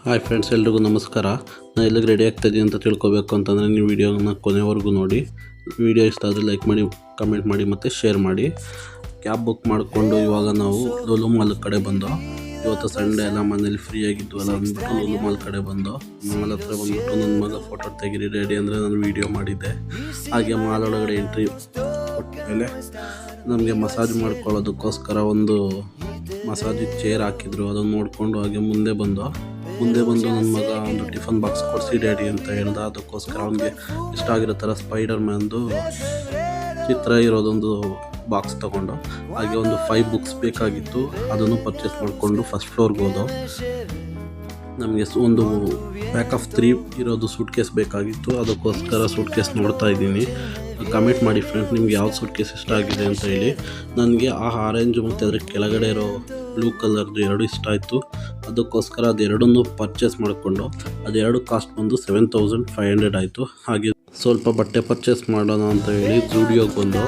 Hi friends, ಎಲ್ರಿಗೂ ನಮಸ್ಕಾರ. ನಾನು ಎಲ್ಲಿಗೆ ರೆಡಿ ಆಗ್ತಾಯಿದ್ದೀನಿ ಅಂತ ತಿಳ್ಕೊಬೇಕು ಅಂತಂದರೆ ನೀವು ವಿಡಿಯೋನ ಕೊನೆವರೆಗೂ ನೋಡಿ. ವಿಡಿಯೋ ಇಷ್ಟ ಆದರೆ ಲೈಕ್ ಮಾಡಿ, ಕಮೆಂಟ್ ಮಾಡಿ ಮತ್ತು ಶೇರ್ ಮಾಡಿ. ಕ್ಯಾಬ್ ಬುಕ್ ಮಾಡಿಕೊಂಡು ಇವಾಗ ನಾವು ಲೂಲು ಮಾಲ್ ಕಡೆ ಬಂದೋ. ಇವತ್ತು ಸಂಡೇ ಎಲ್ಲ ಮನೇಲಿ ಫ್ರೀ ಆಗಿದ್ವಲ್ಲ ಅಂದ್ಬಿಟ್ಟು ಲೂಲು ಮಾಲ್ ಕಡೆ ಬಂದೋ. ಮಾಲ್ ಹತ್ರ ಬಂದ್ಬಿಟ್ಟು ನನ್ನ ಮಗ ಫೋಟೋ ತೆಗೀರಿ ರೆಡಿ ಅಂದರೆ ನಾನು ವೀಡಿಯೋ ಮಾಡಿದ್ದೆ. ಹಾಗೆ ಮಾಲ್ ಒಳಗಡೆ ಎಂಟ್ರಿ ಕೊಟ್ಟ ಮೇಲೆ ನಮಗೆ ಮಸಾಜ್ ಮಾಡ್ಕೊಳ್ಳೋದಕ್ಕೋಸ್ಕರ ಒಂದು ಮಸಾಜಿಗೆ ಚೇರ್ ಹಾಕಿದ್ರು. ಅದನ್ನು ನೋಡಿಕೊಂಡು ಹಾಗೆ ಮುಂದೆ ಬಂದು ನನ್ನ ಮಗ ಒಂದು ಟಿಫನ್ ಬಾಕ್ಸ್ ಕೊಡಿಸಿ ಡ್ಯಾಡಿ ಅಂತ ಹೇಳ್ದ. ಅದಕ್ಕೋಸ್ಕರ ಅವನಿಗೆ ಇಷ್ಟ ಆಗಿರೋ ಥರ ಸ್ಪೈಡರ್ ಮ್ಯಾನ್ದು ಚಿತ್ರ ಇರೋದೊಂದು ಬಾಕ್ಸ್ ತೊಗೊಂಡು ಹಾಗೆ ಒಂದು 5 ಬುಕ್ಸ್ ಬೇಕಾಗಿತ್ತು. ಅದನ್ನು ಪರ್ಚೇಸ್ ಮಾಡಿಕೊಂಡು ಫಸ್ಟ್ ಫ್ಲೋರ್ಗೆ ಹೋದೋ. ನಮಗೆ ಒಂದು ಪ್ಯಾಕ್ ಆಫ್ 3 ಇರೋದು ಸೂಟ್ ಕೇಸ್ ಬೇಕಾಗಿತ್ತು. ಅದಕ್ಕೋಸ್ಕರ ಸೂಟ್ ಕೇಸ್ ನೋಡ್ತಾ ಇದ್ದೀನಿ. ಕಮೆಂಟ್ ಮಾಡಿ ಫ್ರೆಂಡ್ಸ್, ನಿಮ್ಗೆ ಯಾವ ಸೂಟ್ ಕೇಸ್ ಇಷ್ಟ ಆಗಿದೆ ಅಂತ ಹೇಳಿ. ನನಗೆ ಆ ಆರೆಂಜ್ ಮತ್ತು ಅದರ ಕೆಳಗಡೆ ಇರೋ ಬ್ಲೂ ಕಲರ್ದು ಎರಡು ಇಷ್ಟ ಆಯಿತು. ಅದಕ್ಕೋಸ್ಕರ ಅದೆರಡನ್ನೂ ಪರ್ಚೇಸ್ ಮಾಡಿಕೊಂಡು ಅದೆರಡು ಕಾಸ್ಟ್ ಬಂದು 7500 ಆಯಿತು. ಹಾಗೆ ಸ್ವಲ್ಪ ಬಟ್ಟೆ ಪರ್ಚೇಸ್ ಮಾಡೋಣ ಅಂತ ಹೇಳಿ ಜೂಡಿಯೋಗೆ ಬಂದು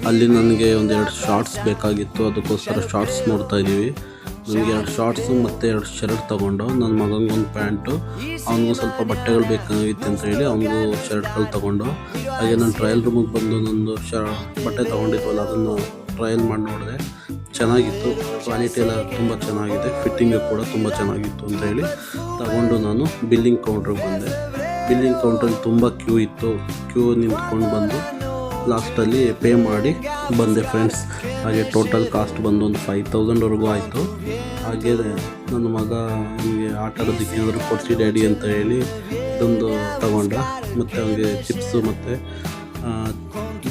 ಅಲ್ಲಿ ನನಗೆ ಒಂದೆರಡು ಶಾರ್ಟ್ಸ್ ಬೇಕಾಗಿತ್ತು. ಅದಕ್ಕೋಸ್ಕರ ಶಾರ್ಟ್ಸ್ ನೋಡ್ತಾ ಇದ್ದೀವಿ. ನನಗೆ 2 ಶಾರ್ಟ್ಸು ಮತ್ತು 2 ಶರ್ಟ್ ತೊಗೊಂಡು ನನ್ನ ಮಗನಿಗೆ ಒಂದು ಪ್ಯಾಂಟು, ಅವನಿಗೂ ಸ್ವಲ್ಪ ಬಟ್ಟೆಗಳು ಬೇಕಾಗಿತ್ತು ಅಂತ ಹೇಳಿ ಅವನಿಗೂ ಶರ್ಟ್ಗಳು ತೊಗೊಂಡು ಹಾಗೆ ನಾನು ಟ್ರಯಲ್ ರೂಮಿಗೆ ಬಂದು ನಂದು ಬಟ್ಟೆ ತೊಗೊಂಡಿದ್ವಲ್ಲ ಅದನ್ನು ಟ್ರಯಲ್ ಮಾಡಿ ನೋಡಿದೆ. ಚೆನ್ನಾಗಿತ್ತು, ಕ್ವಾಲಿಟಿ ಎಲ್ಲ ತುಂಬ ಚೆನ್ನಾಗಿದೆ, ಫಿಟ್ಟಿಂಗು ಕೂಡ ತುಂಬ ಚೆನ್ನಾಗಿತ್ತು ಅಂತ ಹೇಳಿ ತಗೊಂಡು ನಾನು ಬಿಲ್ಲಿಂಗ್ ಕೌಂಟ್ರಿಗೆ ಬಂದೆ. ಬಿಲ್ಲಿಂಗ್ ಕೌಂಟ್ರಲ್ಲಿ ತುಂಬ ಕ್ಯೂ ಇತ್ತು. ಕ್ಯೂ ನಿಂತ್ಕೊಂಡು ಬಂದು ಲಾಸ್ಟಲ್ಲಿ ಪೇ ಮಾಡಿ ಬಂದೆ ಫ್ರೆಂಡ್ಸ್. ಹಾಗೆ ಟೋಟಲ್ ಕಾಸ್ಟ್ ಬಂದು ಒಂದು 5000ವರೆಗೂ ಆಯಿತು. ಹಾಗೆ ನನ್ನ ಮಗ ನನಗೆ ಆಟ ಆಡೋದಕ್ಕೆ ಏನಾದರೂ ಕೊಡಿಸಿ ಡ್ಯಾಡಿ ಅಂತ ಹೇಳಿ ಇದೊಂದು ತಗೊಂಡ. ಮತ್ತು ಅವನಿಗೆ ಚಿಪ್ಸು ಮತ್ತು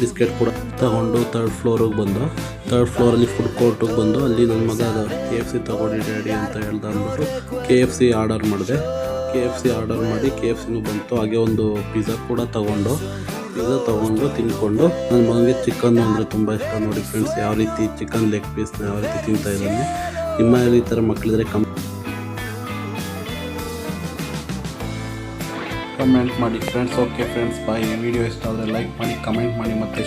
ಬಿಸ್ಕೆಟ್ ಕೂಡ ತಗೊಂಡು 3rd ಫ್ಲೋರಿಗೆ ಬಂದು 3rd ಫ್ಲೋರಲ್ಲಿ ಫುಡ್ ಕೋರ್ಟಿಗೆ ಬಂದು ಅಲ್ಲಿ ನನ್ನ ಮಗ KFC ತಗೊಳ್ಳಿ ಡ್ಯಾಡಿ ಅಂತ ಹೇಳ್ದ ಅಂದ್ಬಿಟ್ಟು KFC ಆರ್ಡರ್ ಮಾಡಿದೆ. KFC ಆರ್ಡರ್ ಮಾಡಿ KFCನೂ ಬಂತು. ಹಾಗೆ ಒಂದು ಪಿಜ್ಜಾ ಕೂಡ ತೊಗೊಂಡು ತಿಂದ್ಕೊಂಡು ನನ್ನ ಮಗನಿಗೆ ಚಿಕನ್ ಅಂದರೆ ತುಂಬ ಇಷ್ಟ. ನೋಡಿ ಫ್ರೆಂಡ್ಸ್, ಯಾವ ರೀತಿ ಚಿಕನ್ ಲೆಗ್ ಪೀಸ್ನ ಯಾವ ರೀತಿ ತಿಂತಾ ಇದ್ದಾನೆ. ನಿಮ್ಮ ಈ ಥರ ಮಕ್ಕಳಿದ್ರೆ ಕಮೆಂಟ್ ಮಾಡಿ ಫ್ರೆಂಡ್ಸ್. ಓಕೆ ಫ್ರೆಂಡ್ಸ್, ಬಾಯ್. ಈ ವಿಡಿಯೋ ಇಷ್ಟ ಆದರೆ ಲೈಕ್ ಮಾಡಿ, ಕಮೆಂಟ್ ಮಾಡಿ ಮತ್ತು